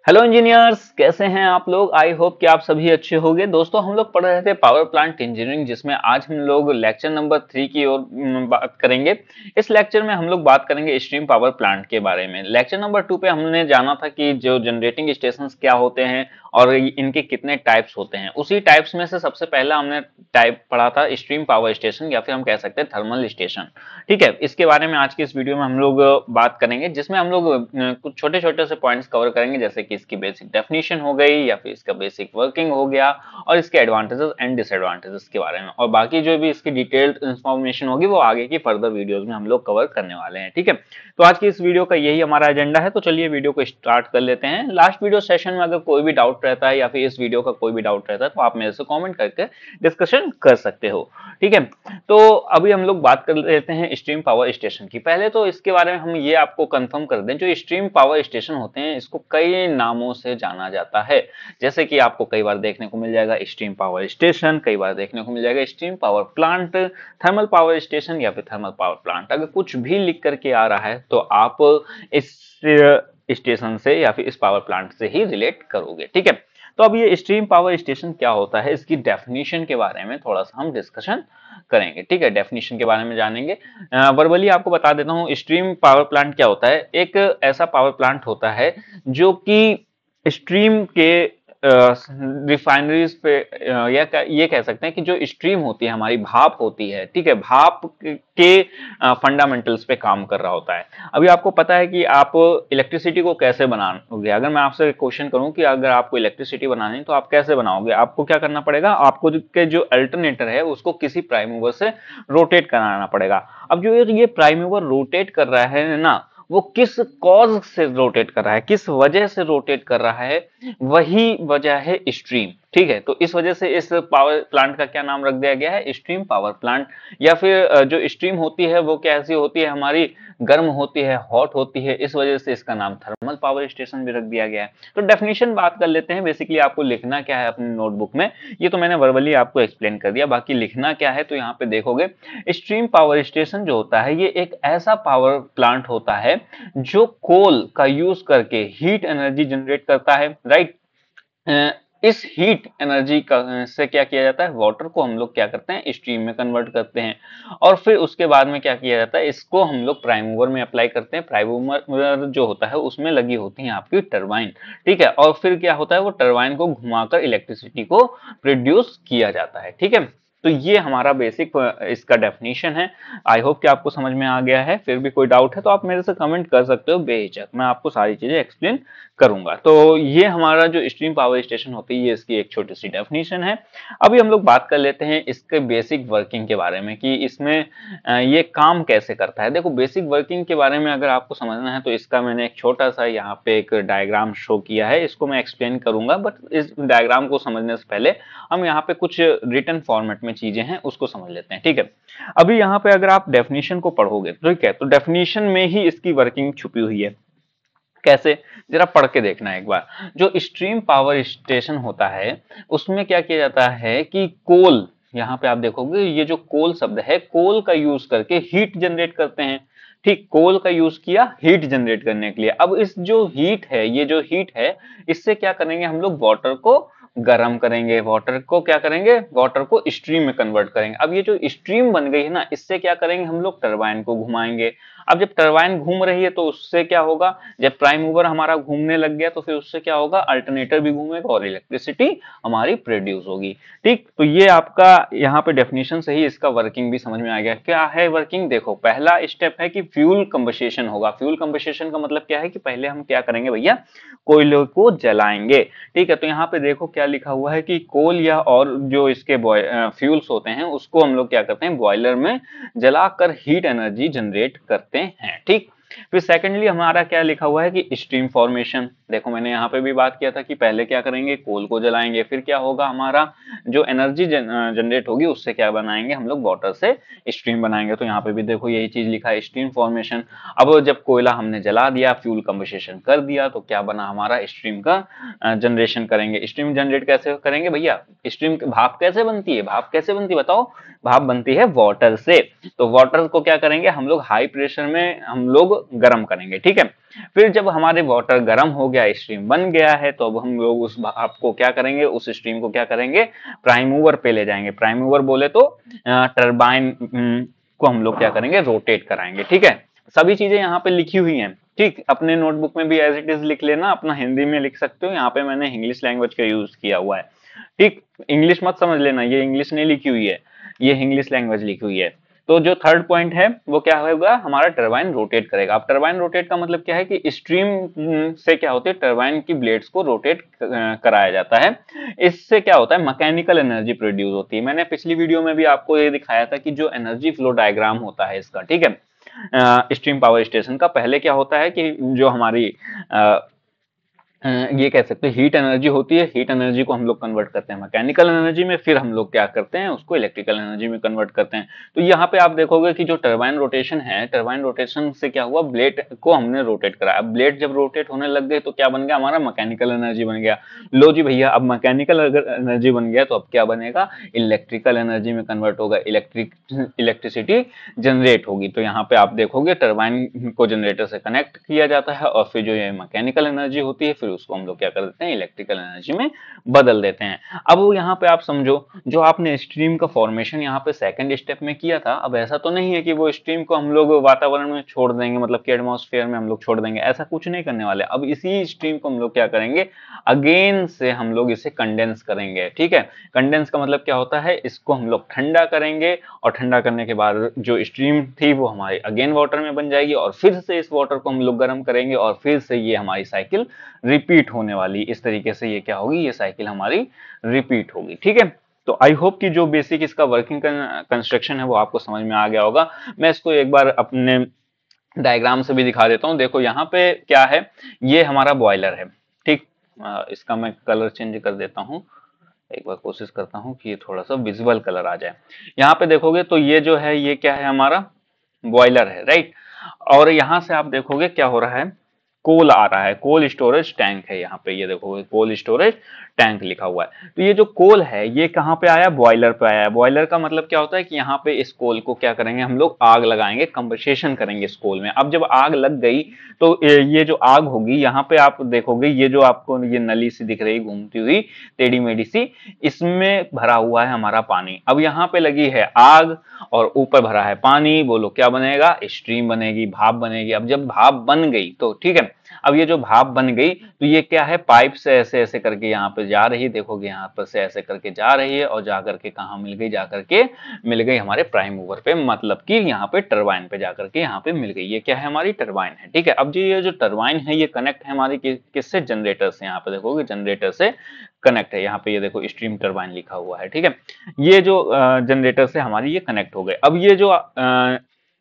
Hello engineers, कैसे हैं आप लोग। आई होप कि आप सभी अच्छे होंगे। दोस्तों, हम लोग पढ़ रहे थे पावर प्लांट इंजीनियरिंग, जिसमें आज हम लोग लेक्चर नंबर 3 की ओर बात करेंगे। इस लेक्चर में हम लोग बात करेंगे स्ट्रीम पावर प्लांट के बारे में। लेक्चर नंबर 2 पे हमने जाना था कि जो जनरेटिंग स्टेशन क्या होते हैं और इनके कितने टाइप्स होते हैं। उसी टाइप्स में से सबसे पहला हमने टाइप पढ़ा था स्ट्रीम पावर स्टेशन, या फिर हम कह सकते हैं थर्मल स्टेशन। ठीक है, इसके बारे में आज की इस वीडियो में हम लोग बात करेंगे, जिसमें हम लोग कुछ छोटे छोटे से पॉइंट्स कवर करेंगे, जैसे कि इसकी बेसिक डेफिनेशन हो गई, या फिर इसका बेसिक वर्किंग हो गया, और इसके एडवांटेजेस एंड डिसएडवांटेजेस के बारे में। और बाकी जो भी इसकी डिटेल्ड इंफॉर्मेशन होगी वो आगे की फर्दर वीडियोस में हम लोग कवर करने वाले हैं। ठीक है, तो आज की इस वीडियो का यही हमारा एजेंडा है। तो चलिए वीडियो को स्टार्ट कर लेते हैं। लास्ट वीडियो सेशन में अगर कोई भी डाउट रहता है या फिर इस वीडियो का कोई भी डाउट रहता है तो आप मेरे से कमेंट करके डिस्कशन कर सकते हो। ठीक है, तो अभी हम लोग बात कर लेते हैं स्ट्रीम पावर स्टेशन की। पहले तो इसके बारे में हम ये आपको कंफर्म कर दें, जो स्ट्रीम पावर स्टेशन होते हैं इसको कई नामों से जाना जाता है। जैसे कि आपको कई बार देखने को मिल जाएगा स्ट्रीम पावर स्टेशन, कई बार देखने को मिल जाएगा stream power plant, thermal power station, या फिर थर्मल पावर प्लांट। अगर कुछ भी लिख करके आ रहा है तो आप इस स्टेशन से या फिर इस पावर प्लांट से ही रिलेट करोगे। ठीक है, तो अब ये स्ट्रीम पावर स्टेशन क्या होता है, इसकी डेफिनेशन के बारे में थोड़ा सा हम डिस्कशन करेंगे। ठीक है, डेफिनेशन के बारे में जानेंगे। वर्बली आपको बता देता हूँ स्ट्रीम पावर प्लांट क्या होता है। एक ऐसा पावर प्लांट होता है जो कि स्ट्रीम के रिफाइनरीज पे ये कह सकते हैं कि जो स्ट्रीम होती है हमारी भाप होती है। ठीक है, भाप के फंडामेंटल्स पे काम कर रहा होता है। अभी आपको पता है कि आप इलेक्ट्रिसिटी को कैसे बनाओगे। अगर मैं आपसे क्वेश्चन करूं कि अगर आपको इलेक्ट्रिसिटी बनानी है तो आप कैसे बनाओगे, आपको क्या करना पड़ेगा, आपको के जो अल्टरनेटर है उसको किसी प्राइम मूवर से रोटेट कराना पड़ेगा। अब जो ये प्राइम मूवर रोटेट कर रहा है ना, वो किस कॉज से रोटेट कर रहा है, किस वजह से रोटेट कर रहा है, वही वजह है स्ट्रीम। ठीक है, तो इस वजह से इस पावर प्लांट का क्या नाम रख दिया गया है, स्ट्रीम पावर प्लांट। या फिर जो स्ट्रीम होती है वो कैसी होती है, हमारी गर्म होती है, हॉट होती है, इस वजह से इसका नाम थर्मल पावर स्टेशन भी रख दिया गया है। तो डेफिनेशन बात कर लेते हैं। बेसिकली आपको लिखना क्या है अपनी नोटबुक में, ये तो मैंने वर्बली आपको एक्सप्लेन कर दिया, बाकी लिखना क्या है तो यहाँ पे देखोगे स्ट्रीम पावर स्टेशन जो होता है ये एक ऐसा पावर प्लांट होता है जो कोल का यूज करके हीट एनर्जी जनरेट करता है। राइट, इस हीट एनर्जी का से क्या किया जाता है, वाटर को हम लोग क्या करते हैं, स्ट्रीम में कन्वर्ट करते हैं, और फिर उसके बाद में क्या किया जाता है, इसको हम लोग प्राइम मूवर में अप्लाई करते हैं। प्राइम मूवर जो होता है उसमें लगी होती है आपकी टरबाइन। ठीक है, और फिर क्या होता है, वो टरबाइन को घुमाकर इलेक्ट्रिसिटी को प्रोड्यूस किया जाता है। ठीक है, तो ये हमारा बेसिक इसका डेफिनेशन है। आई होप कि आपको समझ में आ गया है। फिर भी कोई डाउट है तो आप मेरे से कमेंट कर सकते हो बेहिचक, मैं आपको सारी चीजें एक्सप्लेन करूंगा। तो ये हमारा जो स्ट्रीम पावर स्टेशन होती है ये इसकी एक छोटी सी डेफिनेशन है। अभी हम लोग बात कर लेते हैं इसके बेसिक वर्किंग के बारे में कि इसमें ये काम कैसे करता है। देखो, बेसिक वर्किंग के बारे में अगर आपको समझना है तो इसका मैंने एक छोटा सा यहाँ पे एक डायग्राम शो किया है, इसको मैं एक्सप्लेन करूंगा, बट इस डायग्राम को समझने से पहले हम यहाँ पे कुछ रिटन फॉर्मेट में चीजें हैं उसको समझ लेते हैं। ठीक है, अभी यहाँ पे अगर आप डेफिनेशन को पढ़ोगे, ठीक है, तो डेफिनेशन में ही इसकी वर्किंग छुपी हुई है। कैसे, जरा पढ़ के देखना एक बार। जो स्ट्रीम पावर स्टेशन होता है उसमें क्या किया जाता है कि कोल, यहाँ पे आप देखोगे ये जो कोल शब्द है, कोल का यूज करके हीट जनरेट करते हैं। ठीक, कोल का यूज किया हीट जनरेट करने के लिए। अब इस जो हीट है, ये जो हीट है, इससे क्या करेंगे हम लोग, वाटर को गर्म करेंगे, वाटर को क्या करेंगे, वाटर को स्ट्रीम में कन्वर्ट करेंगे। अब ये जो स्ट्रीम बन गई है ना, इससे क्या करेंगे हम लोग, टरबाइन को घुमाएंगे। अब जब टरबाइन घूम रही है तो उससे क्या होगा, जब प्राइम मूवर हमारा घूमने लग गया तो फिर उससे क्या होगा, अल्टरनेटर भी घूमेगा और इलेक्ट्रिसिटी हमारी प्रोड्यूस होगी। ठीक, तो ये आपका यहाँ पे डेफिनेशन से ही इसका वर्किंग भी समझ में आ गया। क्या है वर्किंग, देखो पहला स्टेप है कि फ्यूल कंबस्टेशन होगा। फ्यूल कंबस्टेशन का मतलब क्या है कि पहले हम क्या करेंगे भैया, कोयले को जलाएंगे। ठीक है, तो यहाँ पे देखो क्या लिखा हुआ है कि कोल या और जो इसके फ्यूल्स होते हैं उसको हम लोग क्या करते हैं, बॉयलर में जलाकर हीट एनर्जी जनरेट करते हैं। ठीक, फिर सेकेंडली हमारा क्या लिखा हुआ है कि स्ट्रीम फॉर्मेशन। देखो मैंने यहाँ पे भी बात किया था कि पहले क्या करेंगे, कोल को जलाएंगे, फिर क्या होगा, हमारा जो एनर्जी जनरेट होगी उससे क्या बनाएंगे हम लोग, वाटर से स्ट्रीम बनाएंगे। तो यहाँ पे भी देखो यही चीज लिखा है, स्ट्रीम फॉर्मेशन। अब जब कोयला हमने जला दिया, फ्यूल कंबस्टेशन कर दिया, तो क्या बना हमारा, स्ट्रीम का जनरेशन करेंगे। स्ट्रीम जनरेट कैसे करेंगे भैया, स्ट्रीम भाप कैसे बनती है, भाप कैसे बनती है बताओ, भाप बनती है वाटर से। तो वाटर को क्या करेंगे हम लोग, हाई प्रेशर में हम लोग गर्म करेंगे। ठीक है, फिर जब हमारे वाटर गर्म हो गया, स्ट्रीम बन गया है, तो अब हम लोग उस भाप को क्या करेंगे, उस स्ट्रीम को क्या करेंगे, प्राइम मूवर पे ले जाएंगे। प्राइम मूवर बोले तो टरबाइन को हम लोग क्या करेंगे, रोटेट कराएंगे। ठीक है, सभी चीजें यहाँ पे लिखी हुई हैं। ठीक, अपने नोटबुक में भी एज इट इज लिख लेना, अपना हिंदी में लिख सकते हो, यहाँ पे मैंने इंग्लिश लैंग्वेज का यूज किया हुआ है। ठीक, इंग्लिश मत समझ लेना, ये इंग्लिश नहीं लिखी हुई है, ये इंग्लिश लैंग्वेज लिखी हुई है। तो जो थर्ड पॉइंट है वो क्या होगा, हमारा टरबाइन रोटेट करेगा। अब टरबाइन रोटेट का मतलब क्या है कि स्ट्रीम से क्या होती है, टरबाइन की ब्लेड्स को रोटेट कराया जाता है। इससे क्या होता है, मैकेनिकल एनर्जी प्रोड्यूस होती है। मैंने पिछली वीडियो में भी आपको ये दिखाया था कि जो एनर्जी फ्लो डायग्राम होता है इसका, ठीक है, स्ट्रीम पावर स्टेशन का, पहले क्या होता है कि जो हमारी ये कह सकते हैं हीट एनर्जी होती है, हीट एनर्जी को हम लोग कन्वर्ट करते हैं मैकेनिकल एनर्जी में, फिर हम लोग क्या करते हैं, उसको इलेक्ट्रिकल एनर्जी में कन्वर्ट करते हैं। तो यहाँ पे आप देखोगे कि जो टरबाइन रोटेशन है, टरबाइन रोटेशन से क्या हुआ, ब्लेड को हमने रोटेट करा। अब ब्लेड जब रोटेट होने लग गए तो क्या बन गया, हमारा मैकेनिकल एनर्जी बन गया। लो जी भैया, अब मैकेनिकल एनर्जी बन गया तो अब क्या बनेगा, इलेक्ट्रिकल एनर्जी में कन्वर्ट होगा, इलेक्ट्रिसिटी जनरेट होगी। तो यहाँ पे आप देखोगे टरबाइन को जनरेटर से कनेक्ट किया जाता है, और फिर जो ये मैकेनिकल एनर्जी होती है, फिर उसको हम लोग क्या कर देते हैं, इलेक्ट्रिकल एनर्जी में बदल देते हैं। अब वो यहाँ पे आप समझो, जो आपने स्ट्रीम का फॉर्मेशन यहाँ पे सेकंड स्टेप में किया था, अब ऐसा तो नहीं है कि वो स्ट्रीम को हम लोग वातावरण में छोड़ देंगे, मतलब कि एटमॉस्फेयर में हम लोग छोड़ देंगे, ऐसा कुछ नहीं करने वाले। अब इसी स्ट्रीम को हम लोग क्या करेंगे, अगेन से हम लोग इसे कंडेंस करेंगे। ठीक है, कंडेंस का मतलब क्या होता है, इसको हम लोग ठंडा करेंगे, और ठंडा करने के बाद जो स्ट्रीम थी वो हमारी अगेन वाटर में बन जाएगी, और फिर से इस वाटर को हम लोग गर्म करेंगे, और फिर से ये हमारी साइकिल रिपीट होने वाली। इस तरीके से ये क्या होगी, ये साइकिल हमारी रिपीट होगी। ठीक है, तो आई होप कि जो बेसिक इसका वर्किंग कंस्ट्रक्शन है वो आपको समझ में आ गया होगा। मैं इसको एक बार अपने डायग्राम से भी दिखा देता हूँ। देखो यहाँ पे क्या है, ये हमारा बॉयलर है। ठीक, इसका मैं कलर चेंज कर देता हूँ, एक बार कोशिश करता हूँ कि ये थोड़ा सा विजिबल कलर आ जाए। यहाँ पे देखोगे तो ये जो है, ये क्या है, हमारा बॉयलर है, राइट। और यहाँ से आप देखोगे क्या हो रहा है, कोल आ रहा है, कोल स्टोरेज टैंक है। यहाँ पे ये देखोगे कोल स्टोरेज टैंक लिखा हुआ है। तो ये जो कोल है ये कहाँ पे आया, बॉयलर पे आया। बॉयलर का मतलब क्या होता है कि यहाँ पे इस कोल को क्या करेंगे, हम लोग आग लगाएंगे, कंबस्टेशन करेंगे इस कोल में। अब जब आग लग गई तो ये जो आग होगी, यहाँ पे आप देखोगे ये जो आपको ये नली सी दिख रही घूमती हुई टेढ़ी मेढ़ी सी, इसमें भरा हुआ है हमारा पानी। अब यहाँ पे लगी है आग और ऊपर भरा है पानी, बोलो क्या बनेगा, स्ट्रीम बनेगी, भाप बनेगी। अब जब भाप बन गई तो ठीक है, अब ये जो भाप बन गई तो ये क्या है, पाइप से ऐसे ऐसे करके यहाँ पे जा रही है। देखोगे यहाँ पर से ऐसे करके जा रही है, और जाकर के कहाँ मिल गई, जाकर के मिल गई हमारे प्राइम मूवर पे, मतलब कि यहाँ पे टरबाइन पे जाकर के यहाँ पे मिल गई। ये क्या है, हमारी टरबाइन है। ठीक है, अब जी ये जो टरबाइन है ये कनेक्ट है हमारी किससे, जनरेटर से। यहाँ पे देखोगे जनरेटर से कनेक्ट है। यहाँ पे ये देखो स्ट्रीम टरबाइन लिखा हुआ है। ठीक है, ये जो जनरेटर से हमारी ये कनेक्ट हो गए। अब ये जो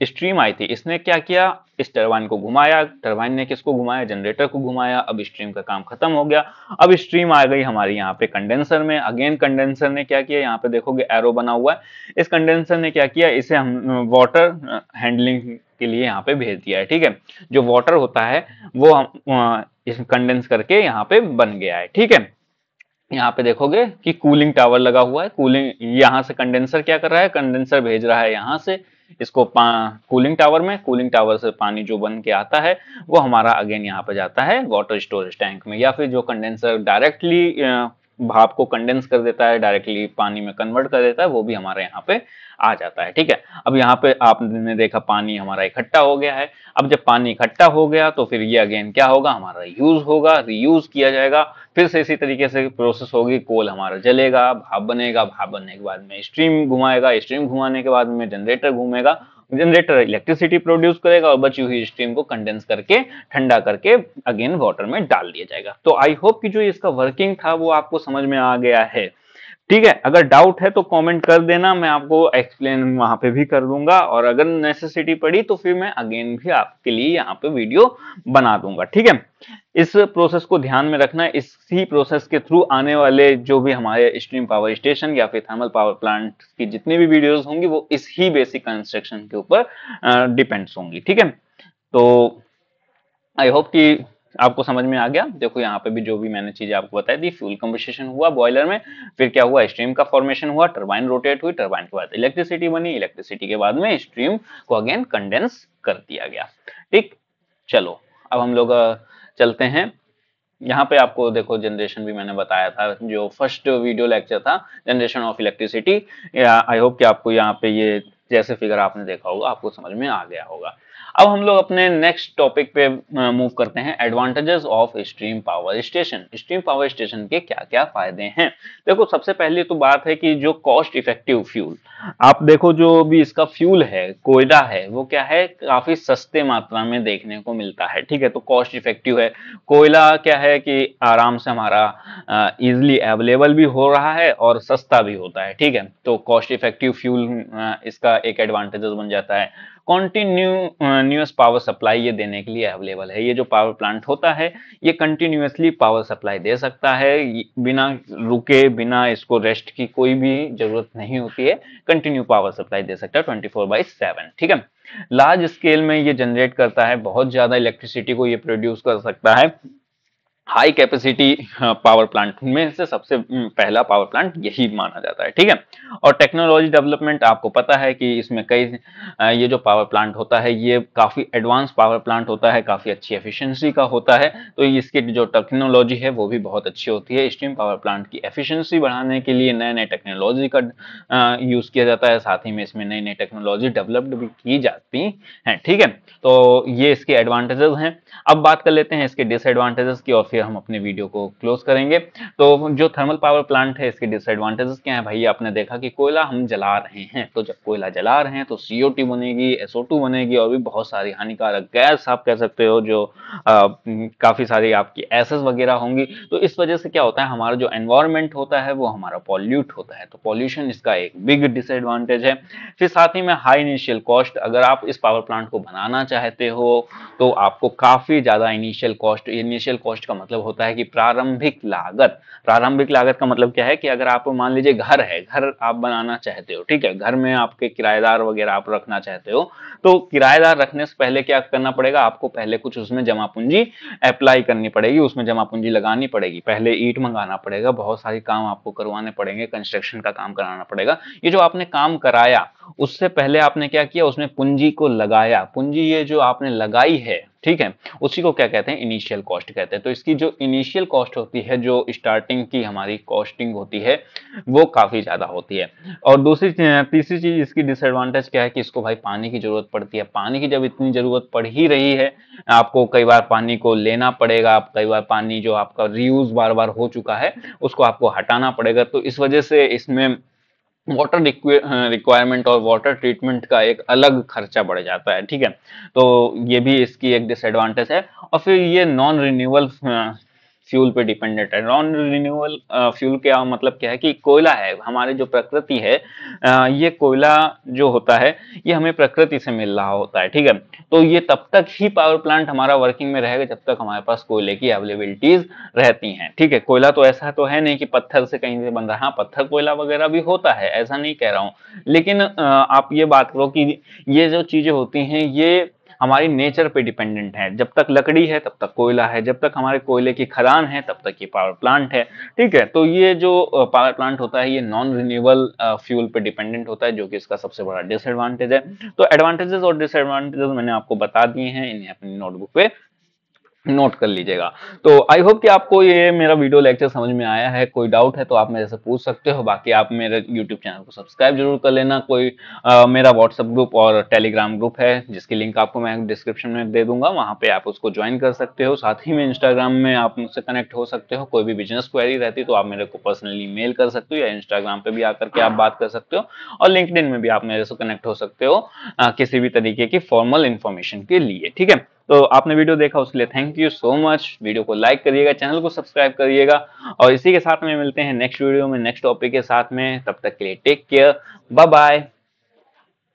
स्ट्रीम आई थी, इसने क्या किया, इस टरबाइन को घुमाया। टरबाइन ने किसको घुमाया, जनरेटर को घुमाया। अब स्ट्रीम का काम खत्म हो गया। अब स्ट्रीम आ गई हमारी यहाँ पे कंडेंसर में। अगेन कंडेंसर ने क्या किया, यहाँ पे देखोगे एरो बना हुआ है। इस कंडेंसर ने क्या किया, इसे हम वाटर हैंडलिंग के लिए यहाँ पे भेज दिया है। ठीक है, जो वाटर होता है वो हम इस कंडेंस करके यहाँ पे बन गया है। ठीक है, यहाँ पे देखोगे कि कूलिंग टावर लगा हुआ है। कूलिंग, यहाँ से कंडेंसर क्या कर रहा है, कंडेंसर भेज रहा है यहाँ से इसको कूलिंग टावर में। कूलिंग टावर से पानी जो बन के आता है वो हमारा अगेन यहाँ पे जाता है वाटर स्टोरेज टैंक में, या फिर जो कंडेंसर डायरेक्टली भाप को कंडेंस कर देता है, डायरेक्टली पानी में कन्वर्ट कर देता है, वो भी हमारे यहाँ पे आ जाता है। ठीक है, अब यहाँ पे आपने देखा पानी हमारा इकट्ठा हो गया है। अब जब पानी इकट्ठा हो गया तो फिर ये अगेन क्या होगा, हमारा यूज होगा, रीयूज किया जाएगा। फिर से इसी तरीके से प्रोसेस होगी, कोल हमारा जलेगा, भाप बनेगा, भाप बनने के बाद में स्ट्रीम घुमाएगा, स्ट्रीम घुमाने के बाद में जनरेटर घूमेगा, जनरेटर इलेक्ट्रिसिटी प्रोड्यूस करेगा, और बची हुई स्ट्रीम को कंडेंस करके ठंडा करके अगेन वाटर में डाल दिया जाएगा। तो आई होप कि जो इसका वर्किंग था वो आपको समझ में आ गया है। ठीक है, अगर डाउट है तो कमेंट कर देना, मैं आपको एक्सप्लेन वहां पे भी कर दूंगा, और अगर नेसेसिटी पड़ी तो फिर मैं अगेन भी आपके लिए यहाँ पे वीडियो बना दूंगा। ठीक है, इस प्रोसेस को ध्यान में रखना। इसी प्रोसेस के थ्रू आने वाले जो भी हमारे स्ट्रीम पावर स्टेशन या फिर थर्मल पावर प्लांट की जितनी भी वीडियोस होंगी वो इस ही बेसिक कंस्ट्रक्शन के ऊपर डिपेंड्स होंगी। ठीक है, तो आई होप कि आपको समझ में आ गया। देखो यहाँ पे भी जो भी मैंने चीजें आपको बताई दी, फ्यूल कंबस्टेशन हुआ बॉयलर में, फिर क्या हुआ, स्ट्रीम का फॉर्मेशन हुआ, टरबाइन रोटेट हुई, टरबाइन के बाद इलेक्ट्रिसिटी बनी, इलेक्ट्रिसिटी के बाद में स्ट्रीम को अगेन कंडेंस कर दिया गया। ठीक, चलो अब हम लोग चलते हैं यहाँ पे। आपको देखो जनरेशन भी मैंने बताया था, जो फर्स्ट वीडियो लेक्चर था generation of electricity. I hope कि आपको यहाँ पे ये जैसे फिगर आपने देखा होगा आपको समझ में आ गया होगा। अब हम लोग अपने नेक्स्ट टॉपिक पे मूव करते हैं, advantages of stream power station. Stream power station के क्या क्या फायदे हैं। देखो सबसे पहली तो बात है कि जो कॉस्ट इफेक्टिव फ्यूल, आप देखो जो भी इसका फ्यूल है, कोयला है, वो क्या है, काफी सस्ते मात्रा में देखने को मिलता है। ठीक है, तो कॉस्ट इफेक्टिव है। कोयला क्या है कि आराम से हमारा इजिली अवेलेबल भी हो रहा है और सस्ता भी होता है। ठीक है, तो कॉस्ट इफेक्टिव फ्यूल इसका एक एडवांटेजेस बन जाता है। कॉन्टिन्यूस पावर सप्लाई ये देने के लिए अवेलेबल है। ये जो पावर प्लांट होता है ये कंटिन्यूसली पावर सप्लाई दे सकता है, बिना रुके, बिना इसको रेस्ट की कोई भी जरूरत नहीं होती है। कंटिन्यू पावर सप्लाई दे सकता है 24/7। ठीक है, लार्ज स्केल में ये जनरेट करता है, बहुत ज्यादा इलेक्ट्रिसिटी को ये प्रोड्यूस कर सकता है। हाई कैपेसिटी पावर प्लांट में से सबसे पहला पावर प्लांट यही माना जाता है। ठीक है, और टेक्नोलॉजी डेवलपमेंट आपको पता है कि इसमें कई ये जो पावर प्लांट होता है ये काफी एडवांस पावर प्लांट होता है, काफी अच्छी एफिशिएंसी का होता है। तो इसकी जो टेक्नोलॉजी है वो भी बहुत अच्छी होती है। स्टीम पावर प्लांट की एफिशिएंसी बढ़ाने के लिए नए नए टेक्नोलॉजी का यूज किया जाता है, साथ ही में इसमें नई नई टेक्नोलॉजी डेवलप्ड भी की जाती है। ठीक है, तो ये इसके एडवांटेजेस हैं। अब बात कर लेते हैं इसके डिसएडवांटेजेस की और फिर हम अपने वीडियो को क्लोज करेंगे। तो जो थर्मल पावर प्लांट है इसके डिसएडवांटेजेस क्या है भाई, आपने देखा कि कोयला हम जला रहे हैं, तो जब कोयला जला रहे हैं तो CO2 बनेगी, SO2 बनेगी और भी बहुत सारी हानिकारक गैस आप कह सकते हो, जो काफी सारी आपकी एसेस वगैरह होंगी। तो इस वजह से क्या होता है, हमारा जो एनवायरमेंट होता है वो हमारा पॉल्यूट होता है। तो पॉल्यूशन इसका एक बिग डिसएडवांटेज है। फिर साथ ही में हाई इनिशियल कॉस्ट, अगर आप इस पावर प्लांट को बनाना चाहते हो तो आपको काफी ज्यादा इनिशियल कॉस्ट का मतलब होता है कि प्रारंभिक लागत। प्रारंभिक लागत का मतलब क्या है कि अगर आप मान लीजिए घर है, घर आप बनाना चाहते हो, ठीक है, घर में आपके किराएदार वगैरह आप रखना चाहते हो, तो किराएदार रखने से पहले क्या करना पड़ेगा, आपको पहले कुछ उसमें जमा पूंजी अप्लाई करनी पड़ेगी, उसमें जमा पूंजी लगानी पड़ेगी। पहले ईंट मंगाना पड़ेगा, बहुत सारी काम आपको करवाने पड़ेंगे, कंस्ट्रक्शन का काम कराना पड़ेगा। ये जो आपने काम कराया उससे पहले आपने क्या किया, उसमें पूंजी को लगाया। पूंजी ये जो आपने लगाई है, ठीक है, उसी को क्या कहते हैं, इनिशियल कॉस्ट कहते हैं। तो इसकी जो इनिशियल कॉस्ट होती है, जो स्टार्टिंग की हमारी कॉस्टिंग होती है, वो काफी ज्यादा होती है। और तीसरी चीज इसकी डिसएडवांटेज क्या है कि इसको भाई पानी की जरूरत पड़ती है। पानी की जब इतनी जरूरत पड़ ही रही है, आपको कई बार पानी को लेना पड़ेगा, आप कई बार पानी जो आपका रीयूज बार बार हो चुका है उसको आपको हटाना पड़ेगा। तो इस वजह से इसमें वाटर रिक्वायरमेंट और वाटर ट्रीटमेंट का एक अलग खर्चा बढ़ जाता है। ठीक है, तो ये भी इसकी एक डिसएडवांटेज है। और फिर ये नॉन रिन्यूएबल फ्यूल पे डिपेंडेंट है। नॉन रिन्यूएबल फ्यूल का मतलब क्या है कि कोयला है, हमारी जो प्रकृति है, ये कोयला जो होता है ये हमें प्रकृति से मिल रहा होता है। ठीक है, तो ये तब तक ही पावर प्लांट हमारा वर्किंग में रहेगा जब तक हमारे पास कोयले की अवेलेबिलिटीज रहती हैं। ठीक है, कोयला तो ऐसा तो है नहीं कि पत्थर से कहीं से बन रहा है। हाँ, पत्थर कोयला वगैरह भी होता है, ऐसा नहीं कह रहा हूँ, लेकिन आप ये बात करो कि ये जो चीजें होती हैं ये हमारी नेचर पे डिपेंडेंट है। जब तक लकड़ी है तब तक कोयला है, जब तक हमारे कोयले की खदान है तब तक ये पावर प्लांट है। ठीक है, तो ये जो पावर प्लांट होता है ये नॉन रिन्यूएबल फ्यूल पे डिपेंडेंट होता है, जो कि इसका सबसे बड़ा डिसएडवांटेज है। तो एडवांटेजेस और डिसएडवांटेजेस मैंने आपको बता दिए हैं, इन्हें अपनी नोटबुक पे नोट कर लीजिएगा। तो आई होप कि आपको ये मेरा वीडियो लेक्चर समझ में आया है। कोई डाउट है तो आप मेरे से पूछ सकते हो। बाकी आप मेरे यूट्यूब चैनल को सब्सक्राइब जरूर कर लेना। कोई मेरा व्हाट्सएप ग्रुप और टेलीग्राम ग्रुप है जिसकी लिंक आपको मैं डिस्क्रिप्शन में दे दूंगा, वहां पे आप उसको ज्वाइन कर सकते हो। साथ ही में इंस्टाग्राम में आप मुझसे कनेक्ट हो सकते हो। कोई भी बिजनेस क्वेरी रहती तो आप मेरे को पर्सनली मेल कर सकते हो या इंस्टाग्राम पे भी आकर के आप बात कर सकते हो, और लिंक्डइन में भी आप मेरे से कनेक्ट हो सकते हो किसी भी तरीके की फॉर्मल इंफॉर्मेशन के लिए। ठीक है, तो आपने वीडियो देखा उसके लिए thank you so much. Video को लाइक करिएगा, चैनल को सब्सक्राइब करिएगा, और इसी के साथ में मिलते हैं नेक्स्ट वीडियो में नेक्स्ट टॉपिक के साथ में। तब तक के लिए टेक केयर, बाय बाय।